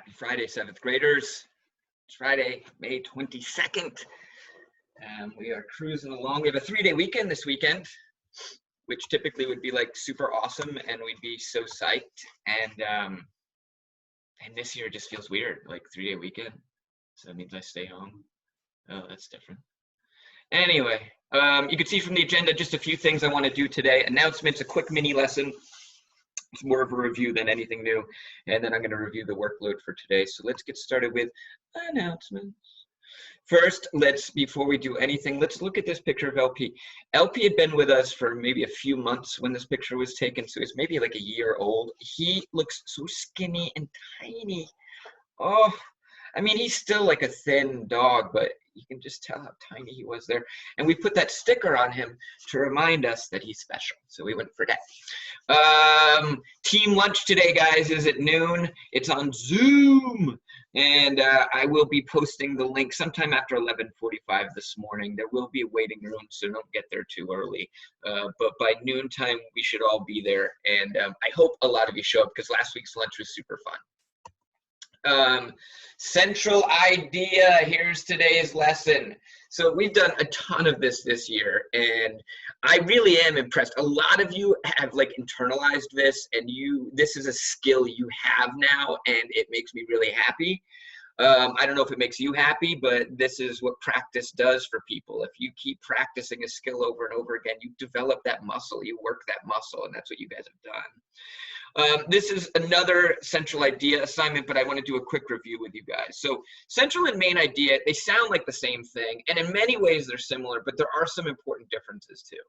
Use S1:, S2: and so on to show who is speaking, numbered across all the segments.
S1: Happy Friday, 7th graders. It's Friday, May 22nd. We are cruising along. We have a 3-day weekend this weekend, which typically would be like super awesome and we'd be so psyched. And this year it just feels weird, like 3-day weekend. So that means I stay home. Oh, that's different. Anyway, you can see from the agenda just a few things I want to do today. Announcements, a quick mini lesson. It's more of a review than anything new. And then I'm going to review the workload for today. So let's get started with announcements. First, before we do anything, let's look at this picture of LP. LP had been with us for maybe a few months when this picture was taken, so it's maybe like a year old. He looks so skinny and tiny. Oh, I mean, he's still like a thin dog, but you can just tell how tiny he was there. And we put that sticker on him to remind us that he's special, so we wouldn't forget. Team lunch today, guys, is at noon. It's on Zoom. And I will be posting the link sometime after 11:45 this morning. There will be a waiting room, so don't get there too early. But by noontime, we should all be there. And I hope a lot of you show up because last week's lunch was super fun. Central idea, here's today's lesson. So we've done a ton of this year, and I really am impressed. A lot of you have like internalized this, and this is a skill you have now, and it makes me really happy. I don't know if it makes you happy, but this is what practice does for people. If you keep practicing a skill over and over again, you develop that muscle, you work that muscle, and that's what you guys have done. This is another central idea assignment, but I want to do a quick review with you guys. So central and main idea, they sound like the same thing, and in many ways they're similar, but there are some important differences too.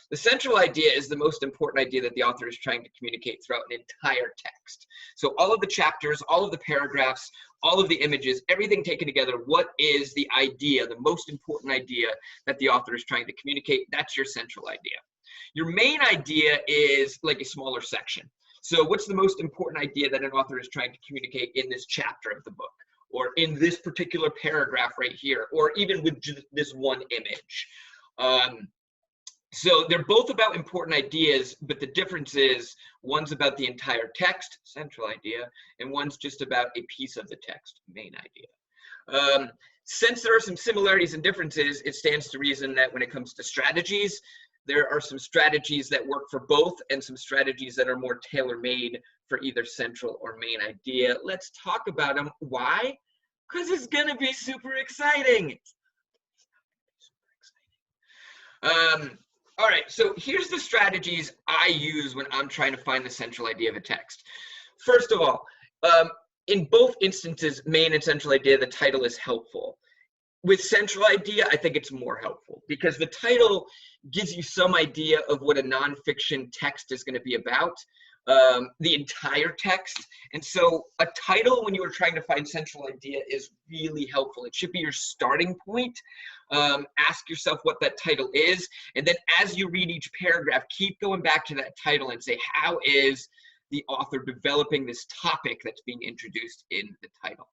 S1: The central idea is the most important idea that the author is trying to communicate throughout an entire text. So all of the chapters, all of the paragraphs, all of the images, everything taken together, what is the idea, the most important idea that the author is trying to communicate? That's your central idea. Your main idea is like a smaller section. So what's the most important idea that an author is trying to communicate in this chapter of the book, or in this particular paragraph right here, or even with just this one image? So they're both about important ideas, but the difference is one's about the entire text, central idea, and one's just about a piece of the text, main idea. Since there are some similarities and differences, it stands to reason that when it comes to strategies, there are some strategies that work for both and some strategies that are more tailor-made for either central or main idea. Let's talk about them. Why? Because it's gonna be super exciting. All right, so here's the strategies I use when I'm trying to find the central idea of a text. First of all, in both instances, main and central idea, the title is helpful. With central idea, I think it's more helpful because the title gives you some idea of what a nonfiction text is going to be about, the entire text. And so a title, when you are trying to find central idea, is really helpful. It should be your starting point. Ask yourself what that title is. And then as you read each paragraph, keep going back to that title and say, how is the author developing this topic that's being introduced in the title?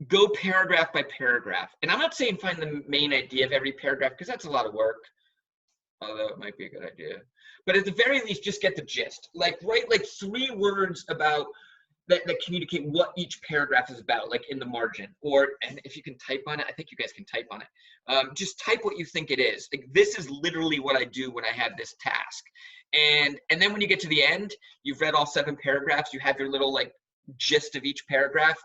S1: Go paragraph by paragraph. And I'm not saying find the main idea of every paragraph because that's a lot of work, although it might be a good idea. But at the very least, just get the gist. Like write like 3 words about that communicate what each paragraph is about, like in the margin. And if you can type on it, I think you guys can type on it. Just type what you think it is. Like this is literally what I do when I have this task. And then when you get to the end, you've read all 7 paragraphs, you have your little like gist of each paragraph.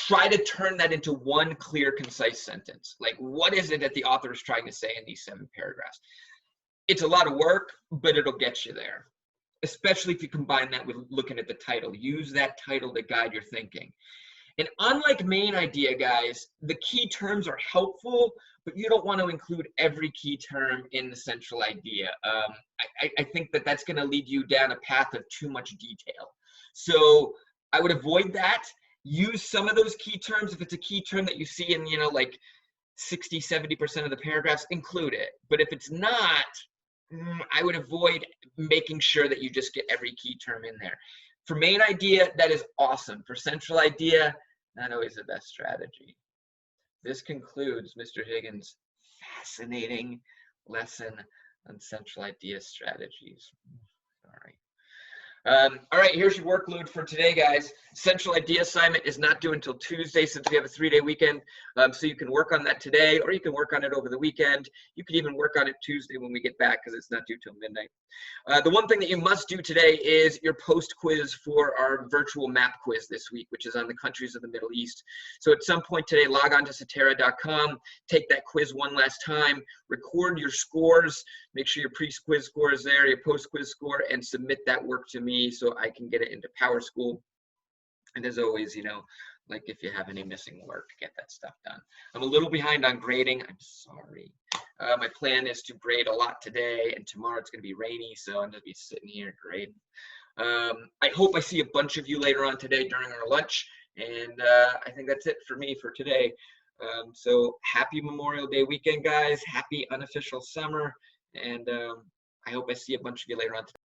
S1: Try to turn that into one clear, concise sentence. Like, what is it that the author is trying to say in these 7 paragraphs? It's a lot of work, but it'll get you there, especially if you combine that with looking at the title. Use that title to guide your thinking. And unlike main idea, guys, the key terms are helpful, but you don't want to include every key term in the central idea. I think that that's going to lead you down a path of too much detail. So I would avoid that. Use some of those key terms. If it's a key term that you see in, like 60, 70% of the paragraphs, include it. But if it's not, I would avoid making sure that you just get every key term in there. For main idea, that is awesome. For central idea, not always the best strategy. This concludes Mr. Higgins' fascinating lesson on central idea strategies. All right. All right, here's your workload for today, guys. Central idea assignment is not due until Tuesday since we have a 3-day weekend. So you can work on that today, or you can work on it over the weekend. You can even work on it Tuesday when we get back because it's not due till midnight. The one thing that you must do today is your post quiz for our virtual map quiz this week, which is on the countries of the Middle East. So at some point today, log on to Cetera.com, take that quiz one last time, record your scores, make sure your pre-quiz score is there, your post-quiz score, and submit that work to me so I can get it into PowerSchool. And as always, like if you have any missing work, get that stuff done. I'm a little behind on grading. I'm sorry. My plan is to grade a lot today, and tomorrow it's going to be rainy, so I'm going to be sitting here grading. I hope I see a bunch of you later on today during our lunch, and I think that's it for me for today. So happy Memorial Day weekend, guys. Happy unofficial summer, and I hope I see a bunch of you later on today.